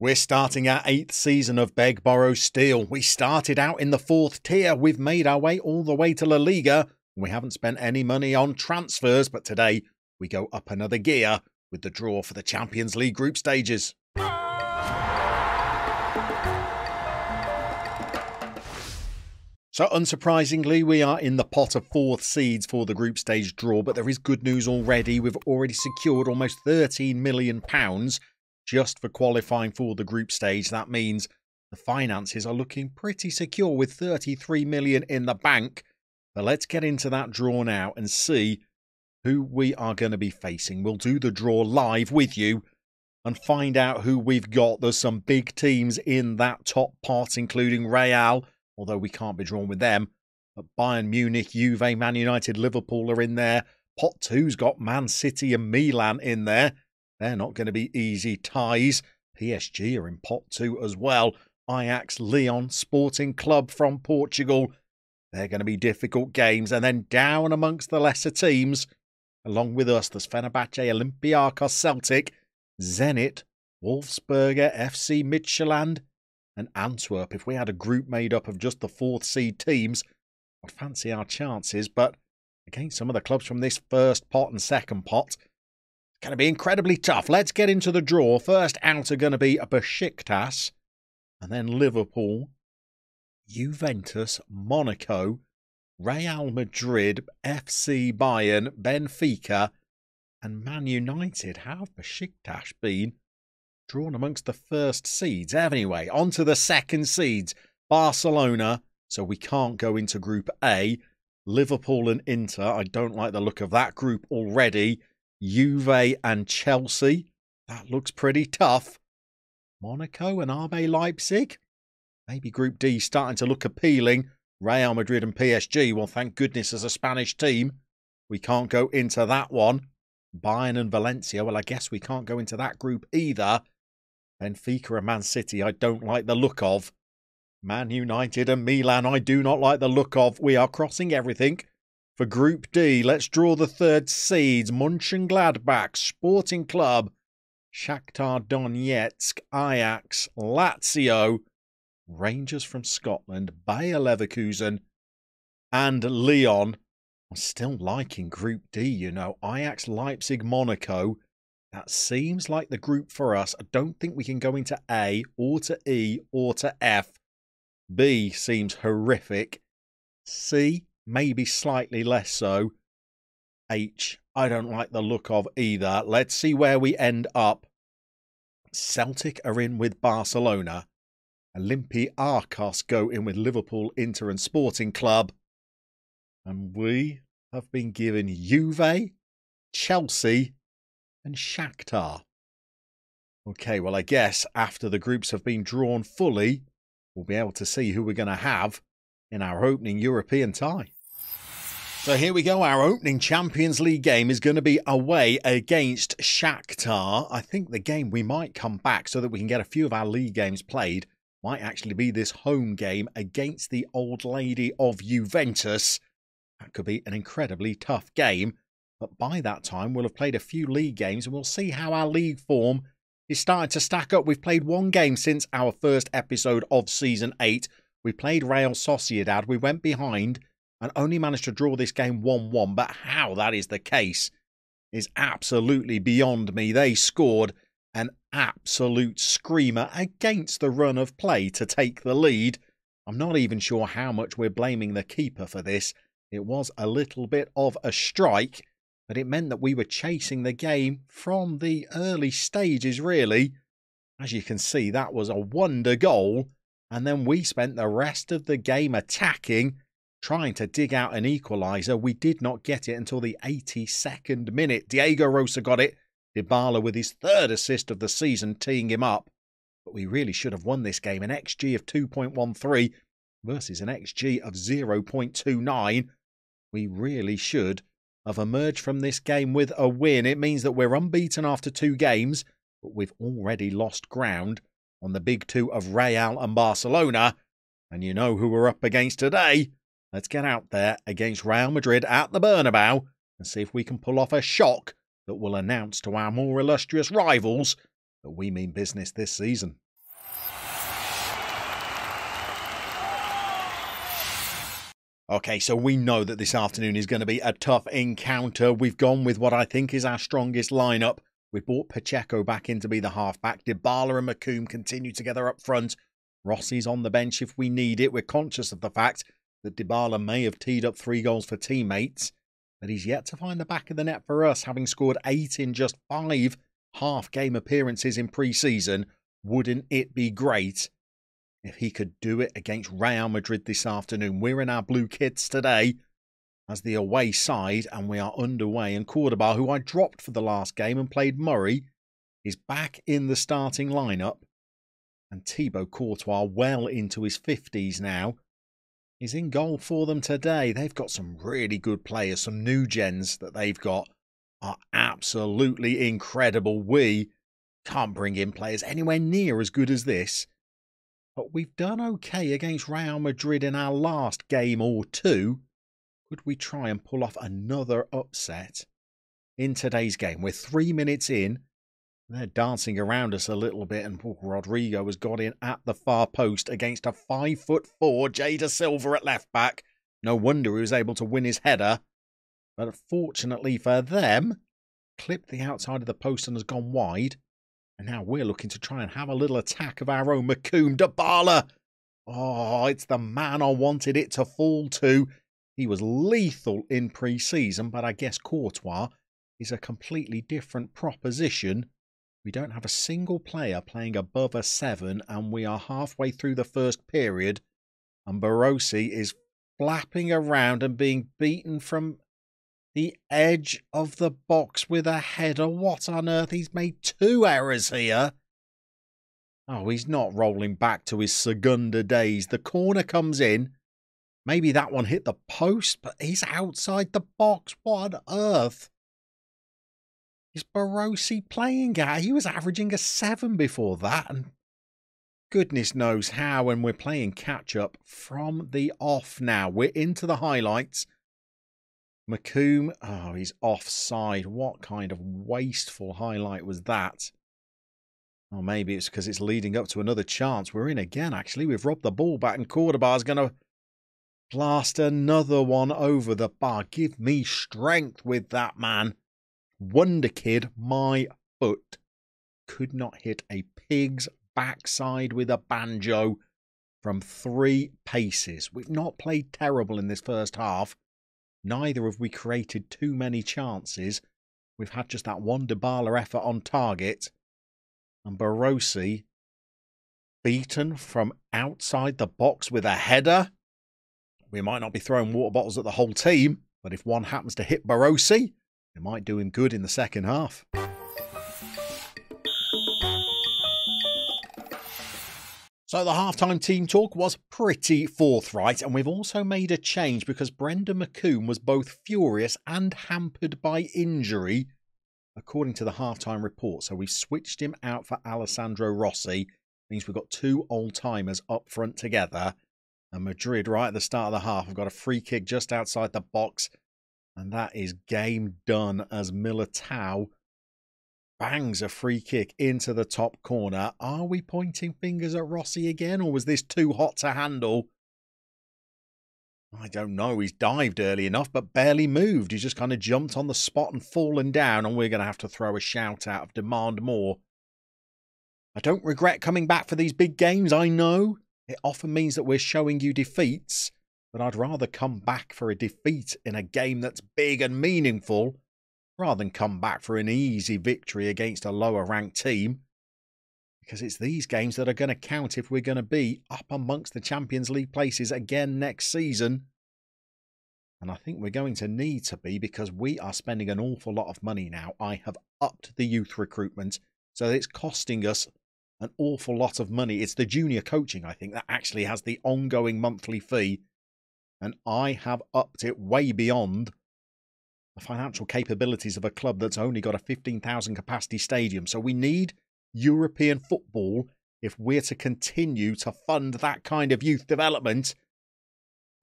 We're starting our 8th season of Beg, Borrow, Steal. We started out in the 4th tier. We've made our way all the way to La Liga. We haven't spent any money on transfers, but today we go up another gear with the draw for the Champions League group stages. So unsurprisingly, we are in the pot of 4th seeds for the group stage draw, but there is good news already. We've already secured almost £13 million just for qualifying for the group stage. That means the finances are looking pretty secure with 33 million in the bank. But let's get into that draw now and see who we are going to be facing. We'll do the draw live with you and find out who we've got. There's some big teams in that top pot, including Real, although we can't be drawn with them. But Bayern Munich, Juve, Man United, Liverpool are in there. Pot 2's got Man City and Milan in there. They're not going to be easy ties. PSG are in pot 2 as well. Ajax, Lyon, Sporting Club from Portugal. They're going to be difficult games. And then down amongst the lesser teams, along with us, there's Fenerbahce, Olympiacos, Celtic, Zenit, Wolfsberger, FC Midtjylland, and Antwerp. If we had a group made up of just the 4th seed teams, I'd fancy our chances. But against some of the clubs from this first pot and second pot, it's going to be incredibly tough. Let's get into the draw. First out are going to be Besiktas, and then Liverpool, Juventus, Monaco, Real Madrid, FC Bayern, Benfica, and Man United. How have Besiktas been drawn amongst the first seeds? Anyway, on to the second seeds. Barcelona, so we can't go into Group A. Liverpool and Inter, I don't like the look of that group already. Juve and Chelsea, that looks pretty tough. Monaco and RB Leipzig, maybe Group D starting to look appealing. Real Madrid and PSG, well, thank goodness as a Spanish team, we can't go into that one. Bayern and Valencia, well, I guess we can't go into that group either. Benfica and Man City, I don't like the look of. Man United and Milan, I do not like the look of. We are crossing everything for Group D. Let's draw the 3rd seeds. Mönchengladbach, Sporting Club, Shakhtar Donetsk, Ajax, Lazio, Rangers from Scotland, Bayer Leverkusen, and Lyon. I'm still liking Group D, you know. Ajax, Leipzig, Monaco. That seems like the group for us. I don't think we can go into A or to E or to F. B seems horrific. C, maybe slightly less so. H, I don't like the look of either. Let's see where we end up. Celtic are in with Barcelona. Olympiacos go in with Liverpool, Inter and Sporting Club. And we have been given Juve, Chelsea and Shakhtar. Okay, well, I guess after the groups have been drawn fully, we'll be able to see who we're going to have in our opening European tie. So here we go. Our opening Champions League game is going to be away against Shakhtar. I think the game we might come back so that we can get a few of our league games played might actually be this home game against the old lady of Juventus. That could be an incredibly tough game. But by that time, we'll have played a few league games and we'll see how our league form is starting to stack up. We've played one game since our first episode of Season 8. We played Real Sociedad. We went behind and only managed to draw this game 1-1. But how that is the case is absolutely beyond me. They scored an absolute screamer against the run of play to take the lead. I'm not even sure how much we're blaming the keeper for this. It was a little bit of a strike, but it meant that we were chasing the game from the early stages, really. As you can see, that was a wonder goal. And then we spent the rest of the game attacking, trying to dig out an equaliser. We did not get it until the 82nd minute. Diego Rosa got it. Dybala with his 3rd assist of the season, teeing him up. But we really should have won this game. An XG of 2.13 versus an XG of 0.29. We really should have emerged from this game with a win. It means that we're unbeaten after 2 games, but we've already lost ground on the big 2 of Real and Barcelona. And you know who we're up against today. Let's get out there against Real Madrid at the Bernabeu and see if we can pull off a shock that will announce to our more illustrious rivals that we mean business this season. Okay, so we know that this afternoon is going to be a tough encounter. We've gone with what I think is our strongest lineup. We brought Pacheco back in to be the halfback. Dybala and McComb continue together up front. Rossi's on the bench if we need it. We're conscious of the fact that Dybala may have teed up 3 goals for teammates, but he's yet to find the back of the net for us, having scored 8 in just 5 half-game appearances in pre-season. Wouldn't it be great if he could do it against Real Madrid this afternoon? We're in our blue kits today as the away side, and we are underway. And Cordoba, who I dropped for the last game and played Murray, is back in the starting lineup. And Thibaut Courtois, well into his 50s now, is in goal for them today. They've got some really good players. Some new gens that they've got are absolutely incredible. We can't bring in players anywhere near as good as this. But we've done okay against Real Madrid in our last game or two. Could we try and pull off another upset in today's game? We're 3 minutes in. They're dancing around us a little bit, and Rodrigo has got in at the far post against a 5'4" Jada Silva at left back. No wonder he was able to win his header. But fortunately for them, clipped the outside of the post and has gone wide. And now we're looking to try and have a little attack of our own. McComb, Dybala. Oh, it's the man I wanted it to fall to. He was lethal in pre-season, but I guess Courtois is a completely different proposition. We don't have a single player playing above a 7, and we are halfway through the first period. And Barossi is flapping around and being beaten from the edge of the box with a header. What on earth? He's made 2 errors here. Oh, he's not rolling back to his Segunda days. The corner comes in. Maybe that one hit the post, but he's outside the box. What on earth is Barossi playing at? He was averaging a 7 before that, and goodness knows how, and we're playing catch-up from the off now. We're into the highlights. McComb, oh, he's offside. What kind of wasteful highlight was that? Or maybe it's because it's leading up to another chance. We're in again, actually. We've robbed the ball back, and Cordoba's going to blast another one over the bar. Give me strength with that, man. Wonder Kid, my foot could not hit a pig's backside with a banjo from 3 paces. We've not played terrible in this first half. Neither have we created too many chances. We've had just that one Dybala effort on target. And Barossi beaten from outside the box with a header. We might not be throwing water bottles at the whole team, but if one happens to hit Barossi, it might do him good in the second half. So the halftime team talk was pretty forthright, and we've also made a change because Brendan McComb was both furious and hampered by injury, according to the halftime report. So we've switched him out for Alessandro Rossi. Means we've got 2 old-timers up front together. And Madrid, right at the start of the half, have got a free kick just outside the box. And that is game done as Militao bangs a free kick into the top corner. Are we pointing fingers at Rossi again, or was this too hot to handle? I don't know. He's dived early enough, but barely moved. He's just kind of jumped on the spot and fallen down, and we're going to have to throw a shout out of demand more. I don't regret coming back for these big games, I know. It often means that we're showing you defeats, but I'd rather come back for a defeat in a game that's big and meaningful rather than come back for an easy victory against a lower ranked team. Because it's these games that are going to count if we're going to be up amongst the Champions League places again next season. And I think we're going to need to be, because we are spending an awful lot of money now. I have upped the youth recruitment, so it's costing us an awful lot of money. It's the junior coaching, I think, that actually has the ongoing monthly fee. And I have upped it way beyond the financial capabilities of a club that's only got a 15,000 capacity stadium. So we need European football if we're to continue to fund that kind of youth development.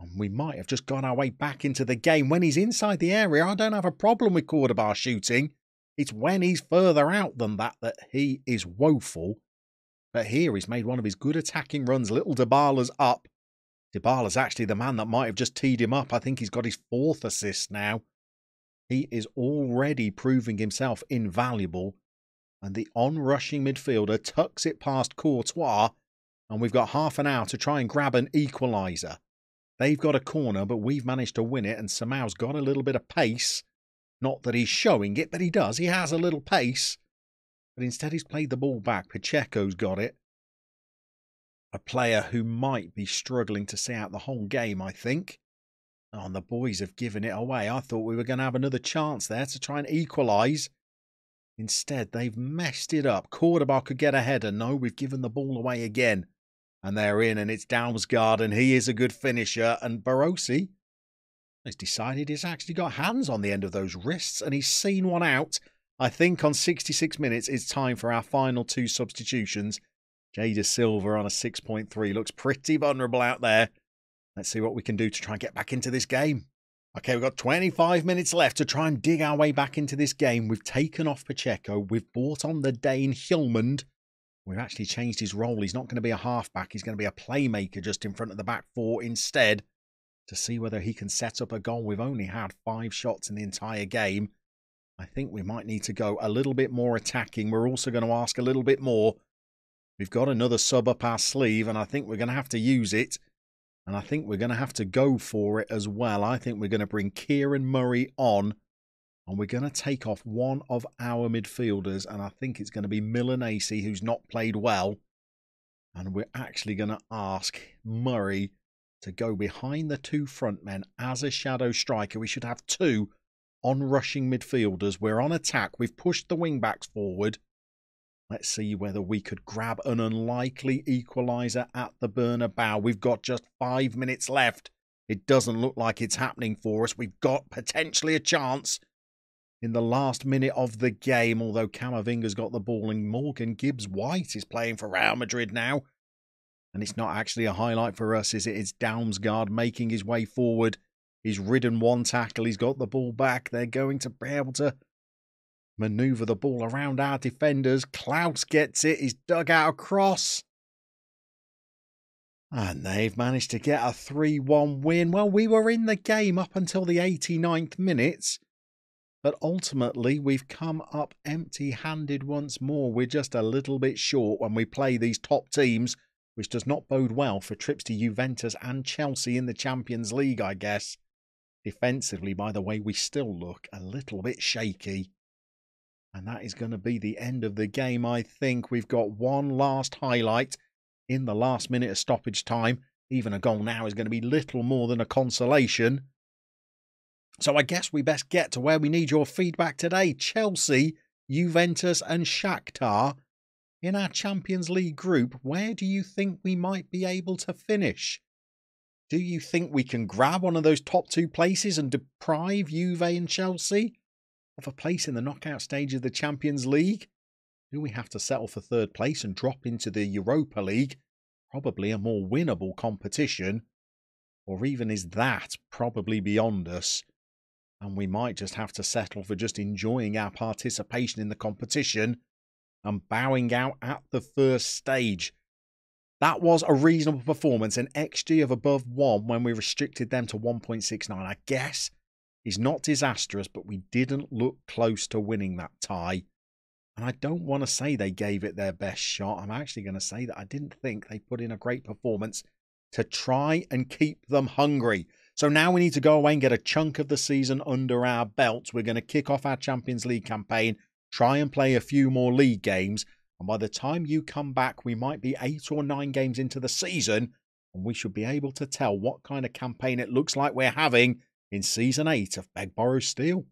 And we might have just gone our way back into the game. When he's inside the area, I don't have a problem with Cordoba shooting. It's when he's further out than that that he is woeful. But here he's made one of his good attacking runs. Little Dybala's up. Dybala's actually the man that might have just teed him up. I think he's got his 4th assist now. He is already proving himself invaluable. And the on-rushing midfielder tucks it past Courtois. And we've got half an hour to try and grab an equaliser. They've got a corner, but we've managed to win it. And Samau's got a little bit of pace. Not that he's showing it, but he does. He has a little pace. But instead he's played the ball back. Pacheco's got it. A player who might be struggling to see out the whole game, I think. Oh, and the boys have given it away. I thought we were going to have another chance there to try and equalise. Instead, they've messed it up. Cordoba could get a header. No, we've given the ball away again. And they're in, and it's Dalmsgaard, and he is a good finisher. And Barossi has decided he's actually got hands on the end of those wrists, and he's seen one out. I think on 66 minutes, it's time for our final 2 substitutions. Jada Silva on a 6.3 looks pretty vulnerable out there. Let's see what we can do to try and get back into this game. Okay, we've got 25 minutes left to try and dig our way back into this game. We've taken off Pacheco. We've brought on the Dane Hjulmand. We've actually changed his role. He's not going to be a halfback. He's going to be a playmaker just in front of the back 4 instead to see whether he can set up a goal. We've only had 5 shots in the entire game. I think we might need to go a little bit more attacking. We're also going to ask a little bit more. We've got another sub up our sleeve, and I think we're going to have to use it. And I think we're going to have to go for it as well. I think we're going to bring Kieran Murray on. And we're going to take off one of our midfielders. And I think it's going to be Milanese, who's not played well. And we're actually going to ask Murray to go behind the 2 front men as a shadow striker. We should have 2 on-rushing midfielders. We're on attack. We've pushed the wing-backs forward. Let's see whether we could grab an unlikely equaliser at the Bernabeu. We've got just 5 minutes left. It doesn't look like it's happening for us. We've got potentially a chance in the last minute of the game, although Camavinga's got the ball and Morgan Gibbs-White is playing for Real Madrid now. And it's not actually a highlight for us, is it? It's Dalmsgaard making his way forward. He's ridden 1 tackle. He's got the ball back. They're going to be able to manoeuvre the ball around our defenders. Klaus gets it. He's dug out a cross. And they've managed to get a 3-1 win. Well, we were in the game up until the 89th minute. But ultimately, we've come up empty-handed once more. We're just a little bit short when we play these top teams, which does not bode well for trips to Juventus and Chelsea in the Champions League, I guess. Defensively, by the way, we still look a little bit shaky. And that is going to be the end of the game, I think. We've got one last highlight in the last minute of stoppage time. Even a goal now is going to be little more than a consolation. So I guess we best get to where we need your feedback today. Chelsea, Juventus and Shakhtar. In our Champions League group, where do you think we might be able to finish? Do you think we can grab one of those top 2 places and deprive Juve and Chelsea of a place in the knockout stage of the Champions League? Do we have to settle for 3rd place and drop into the Europa League? Probably a more winnable competition. Or even is that probably beyond us? And we might just have to settle for just enjoying our participation in the competition and bowing out at the first stage. That was a reasonable performance, an XG of above 1 when we restricted them to 1.69. I guess is not disastrous, but we didn't look close to winning that tie. And I don't want to say they gave it their best shot. I'm actually going to say that I didn't think they put in a great performance to try and keep them hungry. So now we need to go away and get a chunk of the season under our belts. We're going to kick off our Champions League campaign, try and play a few more league games. And by the time you come back, we might be 8 or 9 games into the season. And we should be able to tell what kind of campaign it looks like we're having in Season 8 of Beg, Borrow, Steal.